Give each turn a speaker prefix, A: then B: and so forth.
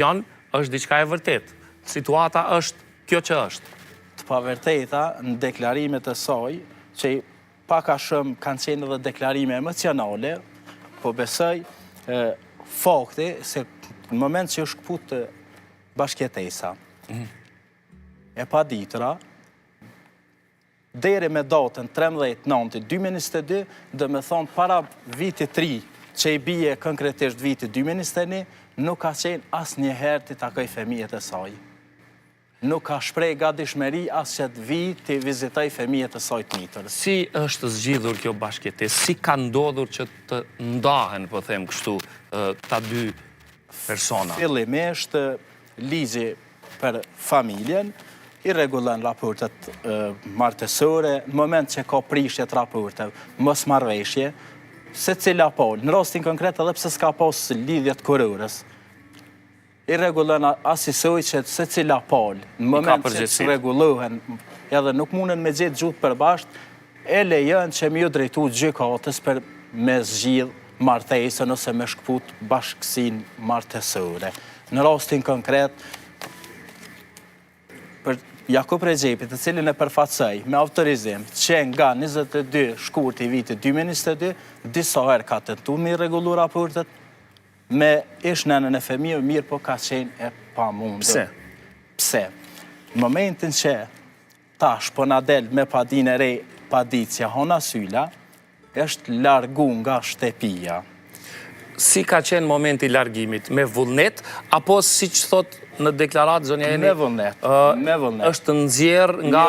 A: është diçka e vërtet. Situata është kjo që është.
B: Të pavërteta në deklarimet e saj, që pak a shumë kanë qenë edhe deklarime emocionale, po besoj fakti se në moment që është kput bashkjetesa, e pa ditra, deri me datën 13/9/2022, dhe me thonë para vitit 3, që i bije konkretisht vitit 2021, nuk ka qenë asë njëherë të takoj fëmijet e saj. Nuk ka shprej gatishmëri asë që të vi të vizitoj fëmijet e saj të mitër.
A: Si është zgjidhur kjo bashkëtesë? Si ka ndodhur që të ndahen, po them kështu, ta dy persona?
B: Fillimisht, ligji për familjen i rregullon raportet martësore, në moment që ka prishje të raporteve, mos marrëveshje, se cila palë, në rastin konkret edhe pse s'ka pas lidhjet kurorës, i rregullon asisoj që se cila palë, në moment që së rregullohen, edhe nuk munden me gjetë gjutë përbasht, e lejon që më ju drejtu gjykatës për me zgjidh martesën ose me shkput bashkësin martësore. Në rastin konkret, për Jakub Regjepit, të cilin e përfatsoj me autorizim që nga 22 shkurti vitit 2022, disa herë ka tentu me i rregullu raportet, me ish nënën e fëmijëve, mirë po ka qenë e pamundur.
A: Pse?
B: Pse? Në momentin që tash po na del me padin e re, padicja Hona Syla, është largu nga shtëpia.
A: Si ka qenë momenti largimit? Me vullnet, apo si që thot në deklaratë zonja Eni?
B: Me vullnet.
A: Është nxjerr nga